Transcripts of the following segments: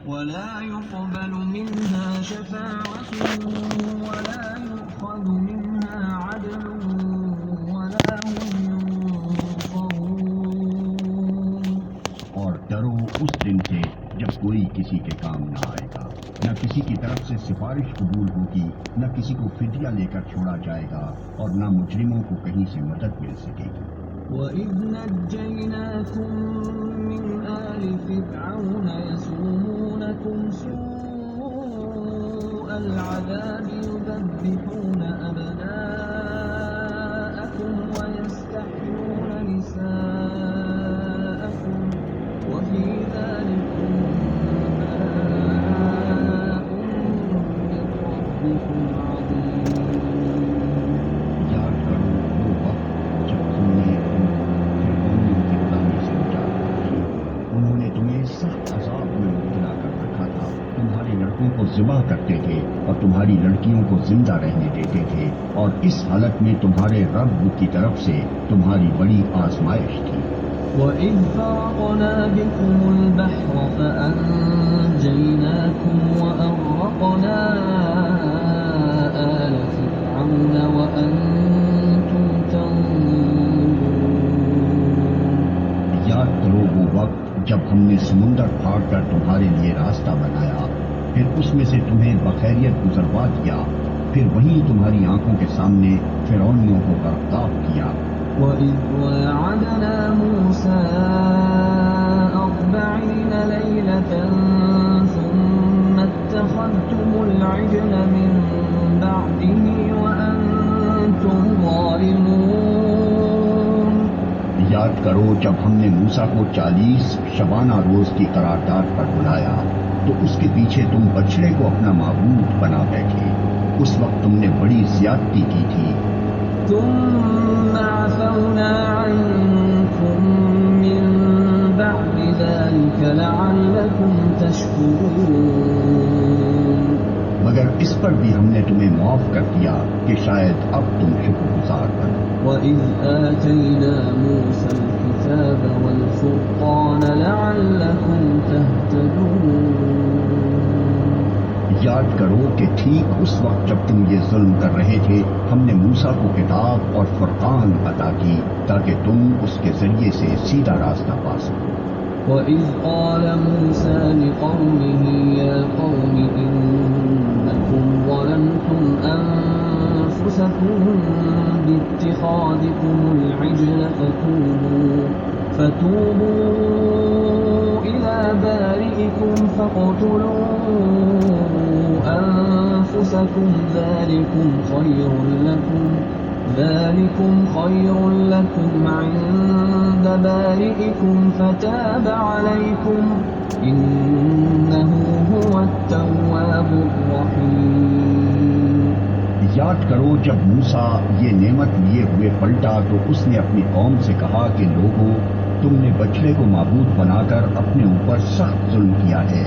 ولا يقبل منها شفاعة ولا يؤخذ منها عدل ولا هم ينصرون۔ اور ڈرو اس دن سے جب کوئی کسی کے کام نہ آئے گا، نہ کسی کی طرف سے سفارش قبول ہوگی، نہ کسی کو فدیہ لے کر چھوڑا جائے گا، اور نہ مجرموں کو کہیں سے مدد مل سکے گی۔ وَإِذْ نَجَّيْنَاكُمْ مِنْ آلِ فِرْعَوْنَ يَسُومُونَكُمْ سُوءَ الْعَذَابِ يُذَبِّحُونَ أَبْنَاءَكُمْ وَيَسْتَحْيُونَ نِسَاءَكُمْ وَفِي ذَلِكُمْ بَلَاءٌ مِّن رَّبِّكُمْ عَظِيمٌ۔ یاد کرو وہ وقت جب ہم نے تم کو فرعونیوں کی غلامی سے نجات بخشی، انہوں نے تمہیں سخت عذاب میں مبتلا کر رکھا تھا، تمہارے لڑکوں کو ذبح کرتے تھے اور تمہاری لڑکیوں کو زندہ رہنے دیتے تھے، اور اس حالت میں تمہارے رب کی طرف سے تمہاری بڑی آزمائش تھی۔ وَإِذْ فَرَقْنَا بِكُمُ الْبَحْرَ فَأَنْجَيْنَاكُمْ وَأَغْرَقْنَا آلَ فِرْعَوْنَ وَأَنْتُمْ تَنظُرُونَ۔ یاد کرو وہ وقت جب ہم نے سمندر پھاڑ کر تمہارے لیے راستہ بنایا، پھر اس میں سے تمہیں بخیریت گزروا دیا، پھر وہیں تمہاری آنکھوں کے سامنے فرعونیوں کو غرقاب کیا۔ وَإِذْ وَاعَدْنَا مُوسَىٰ 40 لَيْلَةً ثُمَّ اتَّخَذْتُمُ الْعِجْلَ مِن بَعْدِهِ وَأَنتُمْ ظَالِمُونَ۔ یاد کرو جب ہم نے موسیٰ کو 40 شبانہ روز کی قرارداد پر بلایا تو اس کے پیچھے تم بچڑے کو اپنا معبود بنا بیٹھے، اس وقت تم نے بڑی زیادتی کی تھی۔ ثم عفونا عنكم من بعد ذلك لعلكم تشكرون۔ مگر اس پر بھی ہم نے تمہیں معاف کر دیا کہ شاید اب تم شکر گزار بنو۔ وَإِذْ آتَيْنَا مُوسَى الْكِتَابَ وَالْفُرْقَانَ لَعَلَّكُمْ تَهْتَدُونَ۔ یاد کرو کہ ٹھیک اس وقت جب تم یہ ظلم کر رہے تھے ہم نے موسیٰ کو کتاب اور فرقان عطا کی تاکہ تم اس کے ذریعے سے سیدھا راستہ پا سکو۔ وَإِذْ قَالَ مُوسَىٰ لِقَوْمِهِ يَا قَوْمِ إِنَّكُمْ ظَلَمْتُمْ أَنفُسَكُمْ بِاتِّخَاذِكُمُ الْعِجْلَ فتوبوا إلى بارئكم فاقتلوا أنفسكم ذلكم خير لكم عند بارئكم فتاب عليكم إنه هو التواب الرحيم۔ یاد کرو جب موسیٰ یہ نعمت لیے ہوئے پلٹا تو اس نے اپنی قوم سے کہا کہ لوگوں، تم نے بچڑے کو معبود بنا کر اپنے اوپر سخت ظلم کیا ہے،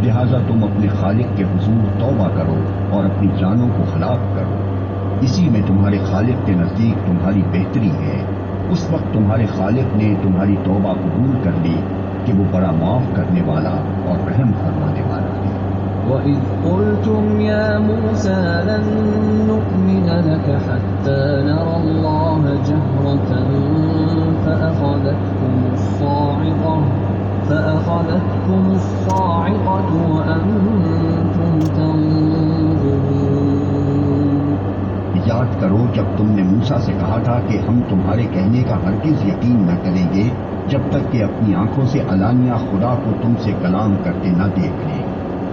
لہذا تم اپنے خالق کے حضور توبہ کرو اور اپنی جانوں کو ہلاک کرو، اسی میں تمہارے خالق کے نزدیک تمہاری بہتری ہے۔ اس وقت تمہارے خالق نے تمہاری توبہ قبول کر لی کہ وہ بڑا معاف کرنے والا اور رحم فرمانے والا ہے۔ وَإِذْ قُلْتُمْ يَا مُوسَىٰ لَن نُّؤْمِنَ لَكَ حَتَّىٰ نَرَى اللَّهَ جَهْرَةً فَأَخَذَتْكُمُ الصَّاعِقَةُ وَأَنتُمْ تَنظُرُونَ۔ یاد کرو جب تم نے موسیٰ سے کہا تھا کہ ہم تمہارے کہنے کا ہرگز یقین نہ کریں گے جب تک کہ اپنی آنکھوں سے علانیہ خدا کو تم سے کلام کرتے نہ دیکھ لیں،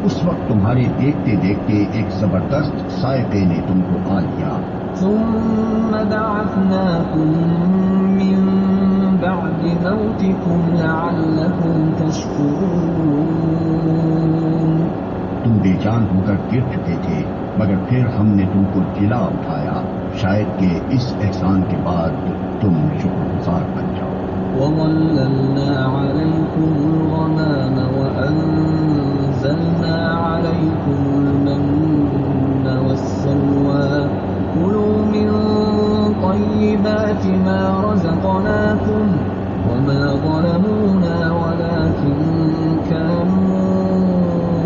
اس وقت تمہارے دیکھتے دیکھتے ایک زبردست صاعقے نے تم کو آ لیا۔ ثم بعثناكم من بعد موتكم لعلكم تشكرون۔ تم بے جان ہو کر گر چکے تھے مگر پھر ہم نے تم کو جلا اٹھایا، شاید کہ اس احسان کے بعد تم شکر گزار بن جاؤ۔ وَظَلَّلْنَا عَلَيْكُمُ الْغَمَامَ وَأَنزَلْنَا عَلَيْكُمُ الْمَنَّ وَالسَّلْوَىٰ كُلُوا مِن طَيِّبَاتِ مَا رَزَقْنَاكُمْ وَمَا ظَلَمُونَا وَلَٰكِن كَانُوا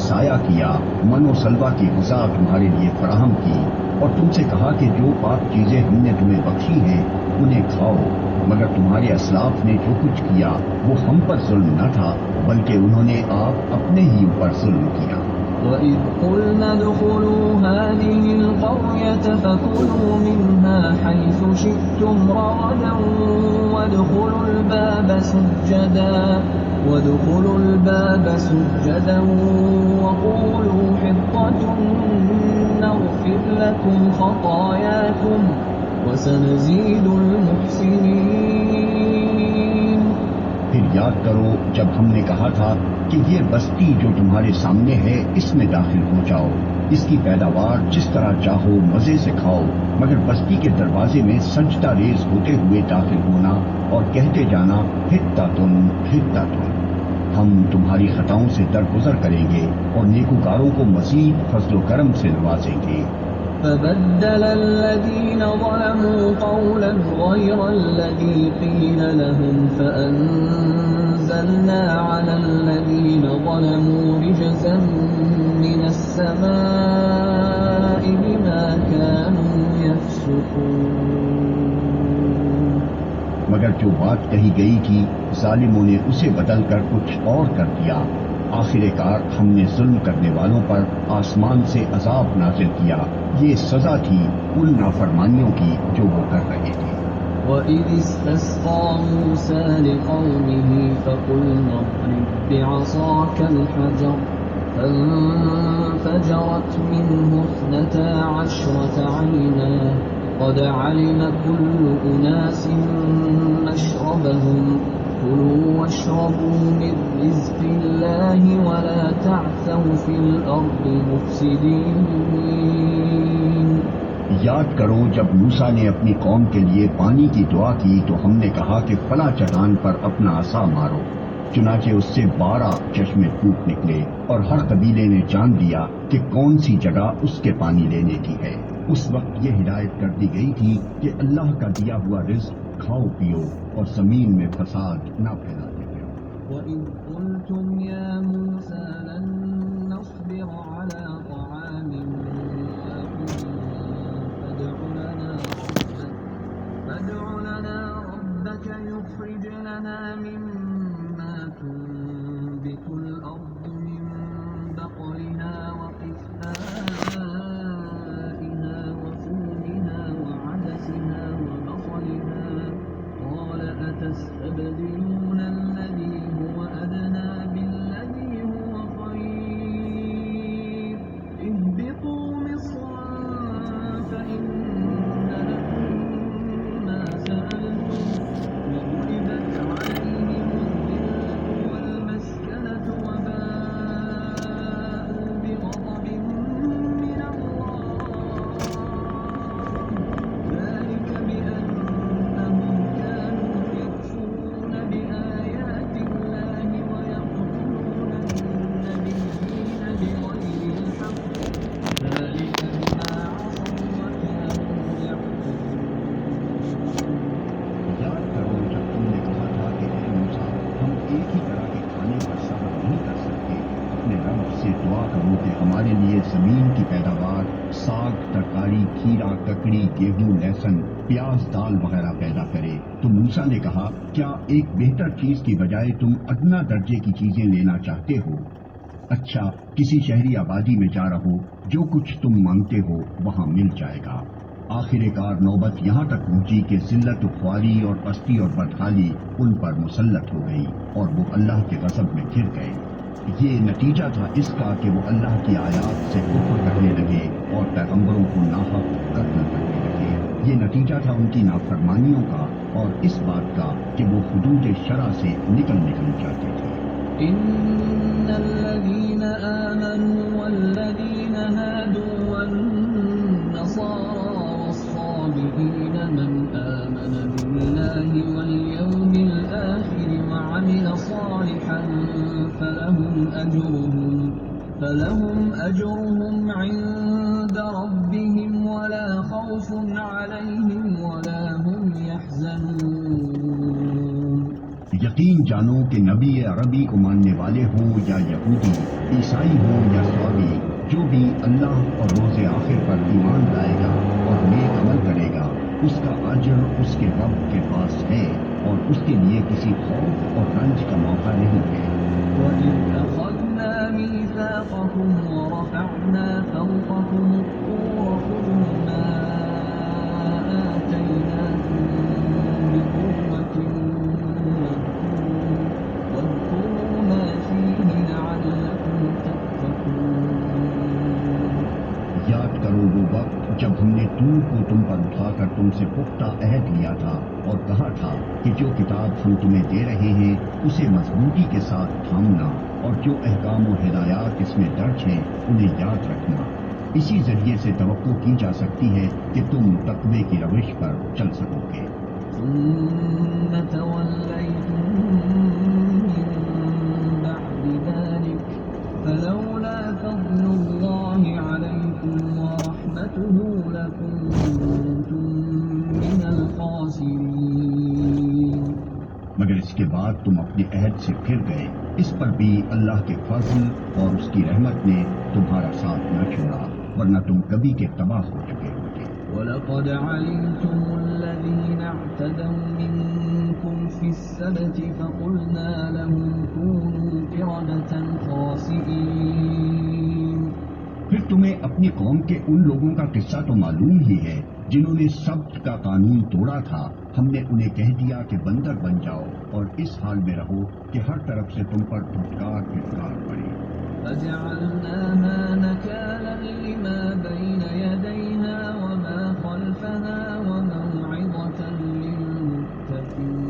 سایہ کیا، من و سلوہ کی غذا تمہارے لیے فراہم کی، اور تم سے کہا کہ جو پاک چیزیں ہم نے تمہیں بخشی ہیں انہیں کھاؤ، مگر تمہارے اسلاف نے جو کچھ کیا وہ ہم پر ظلم نہ تھا بلکہ انہوں نے آپ اپنے ہی اوپر ظلم کیا۔ وَإِذْ قُلْنَا ادْخُلُوا هَٰذِهِ الْقَرْيَةَ فَكُلُوا مِنْهَا حَيْثُ شِئْتُمْ رَغَدًا وَادْخُلُوا الْبَابَ سُجَّدًا وَقُولُوا حِطَّةٌ نَّغْفِرْ لَكُمْ خَطَايَاكُمْ وَسَنَزِيدُ الْمُحْسِنِينَ۔ پھر یاد کرو جب ہم نے کہا تھا کہ یہ بستی جو تمہارے سامنے ہے اس میں داخل ہو جاؤ، اس کی پیداوار جس طرح چاہو مزے سے کھاؤ، مگر بستی کے دروازے میں سجدہ ریز ہوتے ہوئے داخل ہونا اور کہتے جانا حطۃ حطۃ، ہم تمہاری خطاؤں سے درگزر کریں گے اور نیکوکاروں کو مزید فضل و کرم سے نوازیں گے۔ فبدل الذين ظلموا قولا غير الذي قيل لهم فأنزلنا على الذين ظلموا رجزا من السماء بما كانوا يفسقون۔ مگر جو بات کہی گئی تھی ظالموں نے اسے بدل کر کچھ اور کر دیا، آخر کار ہم نے ظلم کرنے والوں پر آسمان سے عذاب نازل کیا، یہ سزا تھی ان نافرمانیوں کی جو وہ کر رہے تھے۔ وَإِذِ اسْتَسْقَىٰ مُوسَىٰ لِقَوْمِهِ فَقُلْنَا اضْرِب بِّعَصَاكَ الْحَجَرَ فَانفَجَرَتْ مِنْهُ 12 عَيْنًا قَدْ عَلِمَ كُلُّ أُنَاسٍ مَّشْرَبَهُمْ كُلُوا وَاشْرَبُوا مِن رِّزْقِ اللَّهِ وَلَا تَعْثَوْا فِي الْأَرْضِ مُفْسِدِينَ۔ یاد کرو جب موسیٰ نے اپنی قوم کے لیے پانی کی دعا کی تو ہم نے کہا کہ فلاں چٹان پر اپنا عصا مارو، چنانچہ اس سے 12 چشمے پھوٹ نکلے، اور ہر قبیلے نے جان لیا کہ کون سی جگہ اس کے پانی لینے کی ہے۔ اس وقت یہ ہدایت کر دی گئی تھی کہ اللہ کا دیا ہوا رزق کھاؤ پیو اور زمین میں فساد نہ پھیلاتے پھرو۔ وَإِذْ قُلْتُمْ يَا مُوسَىٰ لَن نَّصْبِرَ عَلَىٰ طَعَامٍ وَاحِدٍ فَادْعُ لَنَا رَبَّكَ يُخْرِجْ لَنَا مِمَّا تُنبِتُ الْأَرْضُ مِن بَقْلِهَا وَقِثَّائِهَا وَفُومِهَا وَعَدَسِهَا وَبَصَلِهَا قَالَ أَتَسْتَبْدِلُونَ الَّذِي هُوَ أَدْنَىٰ بِالَّذِي هُوَ خَيْرٌ اهْبِطُوا مِصْرًا فَإِنَّ لَكُم مَّا سَأَلْتُمْ وَضُرِبَتْ عَلَيْهِمُ الذِّلَّةُ وَالْمَسْكَنَةُ وَبَاءُوا بِغَضَبٍ مِّنَ اللَّهِ ذَٰلِكَ بِأَنَّهُمْ كَانُوا يَكْفُرُونَ بِآيَاتِ اللَّهِ وَيَقْتُلُونَ النَّبِيِّينَ بِغَيْرِ الْحَقِّ ذَٰلِكَ بِمَا عَصَوا وَّكَانُوا يَعْتَدُونَ۔ یاد کرو جب تم نے کہا تھا کہ اے موسیٰ ہم ایک ہی طرح کے کھانے پر صبر نہیں کر سکتے، اپنے رب سے دعا کرو کہ ہمارے لیے زمین کی پیداوار ساگ، ترکاری، کھیرا، ککڑی، گیہوں، لہسن، پیاز، دال وغیرہ پیدا کرے۔ تو موسیٰ نے کہا کیا ایک بہتر چیز کی بجائے تم ادنا درجے کی چیزیں لینا چاہتے ہو؟ اچھا کسی شہری آبادی میں جا رہو، جو کچھ تم مانگتے ہو وہاں مل جائے گا۔ آخر کار نوبت یہاں تک پہنچی کہ ذلت و خواری اور پستی اور بدحالی ان پر مسلط ہو گئی اور وہ اللہ کے غضب میں گر گئے۔ یہ نتیجہ تھا اس کا کہ وہ اللہ کی آیات سے کفر کرنے لگے اور پیغمبروں کو ناحق قتل کرنے لگے۔ یہ نتیجہ تھا ان کی نافرمانیوں کا اور اس بات کا کہ وہ حدود شرع سے نکل جاتے تھے۔ إِنَّ الَّذِينَ آمَنُوا وَالَّذِينَ هَادُوا وَالنَّصَارَىٰ وَالصَّابِئِينَ مَنْ آمَنَ بِاللَّهِ وَالْيَوْمِ الْآخِرِ وَعَمِلَ صَالِحًا فَلَهُمْ أَجْرُهُمْ عِندَ رَبِّهِمْ وَلَا خَوْفٌ عَلَيْهِمْ وَلَا هُمْ يَحْزَنُونَ۔ یقین جانو کہ نبی عربی کو ماننے والے ہوں یا یہودی، عیسائی ہوں یا سوابی، جو بھی اللہ اور روز آخر پر ایمان لائے گا اور نیک عمل کرے گا، اس کا اجر اس کے رب کے پاس ہے اور اس کے لیے کسی خوف اور رنج کا موقع نہیں ہے۔ وَإِذْ أَخَذْنَا مِيثَاقَكُمْ وَرَفَعْنَا فَوْقَكُمُ الطُّورَ خُذُوا مَا آتَيْنَاكُمْ بِقُوَّةٍ وَاذْكُرُوا مَا فِيهِ لَعَلَّكُمْ تَتَّقُونَ۔ یاد کرو وہ وقت جب ہم نے طور کو تم پر اٹھا کر تم سے پختہ عہد لیا تھا اور کہا تھا کہ جو کتاب ہم تمہیں دے رہے ہیں اسے مضبوطی کے ساتھ تھامنا اور جو احکام و ہدایات اس میں درج ہیں انہیں یاد رکھنا۔ اسی ذریعے سے توقع کی جا سکتی ہے کہ تم تقوی کی روش پر چل سکو گے۔ ثُمَّ تَوَلَّيْتُم مِّن بَعْدِ ذَلِكَ فَلَوْلَا فَضْلُ اللَّهِ عَلَيْكُمْ وَرَحْمَتُهُ لَكُنتُم مِّنَ الْخَاسِرِينَ۔ مگر اس کے بعد تم اپنے عہد سے پھر گئے، اس پر بھی اللہ کے فضل اور اس کی رحمت نے تمہارا ساتھ نہ چھوڑا، ورنہ تم کبھی کے تباہ ہو چکے ہوتے۔ وَلَقَدْ عَلِمْتُمُ الَّذِينَ اعْتَدَوْا مِنكُمْ فِي السَّبْتِ فَقُلْنَا لَهُمْ كُونُوا قِرَدَةً خَاسِئِينَ۔ پھر تمہیں اپنی قوم کے ان لوگوں کا قصہ تو معلوم ہی ہے جنہوں نے سبت کا قانون توڑا تھا، ہم نے انہیں کہہ دیا کہ بندر بن جاؤ اور اس حال میں رہو کہ ہر طرف سے تم پر پھٹکار پڑے۔ فَجَعَلْنَاهَا نَكَالًا لِمَا بَيْنَ يَدَيْهَا وَمَا خَلْفَهَا وَمَوْعِظَةً لِّلْمُتَّقِينَ۔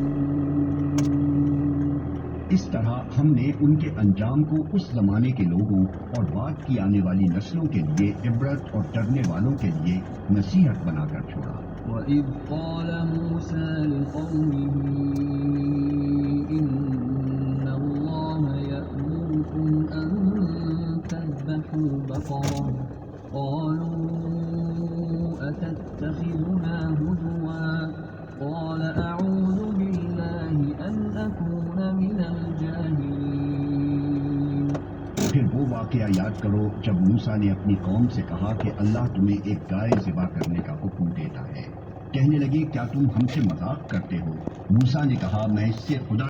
اس طرح ہم نے ان کے انجام کو اس زمانے کے لوگوں اور بعد کی آنے والی نسلوں کے لیے عبرت اور ڈرنے والوں کے لیے نصیحت بنا کر چھوڑا۔ وَإِذْ قَالَ مُوسَىٰ لِقَوْمِهِ إِنَّ اللَّهَ يَأْمُرُكُمْ أَن تَذْبَحُوا بَقَرَةً قَالُوا أَتَتَّخِذُنَا هُزُوًا قَالَ أَعُوذُ بِاللَّهِ أَنْ أَكُونَ مِنَ الْجَاهِلِينَ۔ پھر وہ واقعہ یاد کرو جب موسیٰ نے اپنی قوم سے کہا کہ اللہ تمہیں ایک گائے ذبح کرنے کا حکم دیتا ہے۔ کہنے لگے کیا تم ہم سے مذاق کرتے ہو؟ موسیٰ نے کہا میں اس سے خدا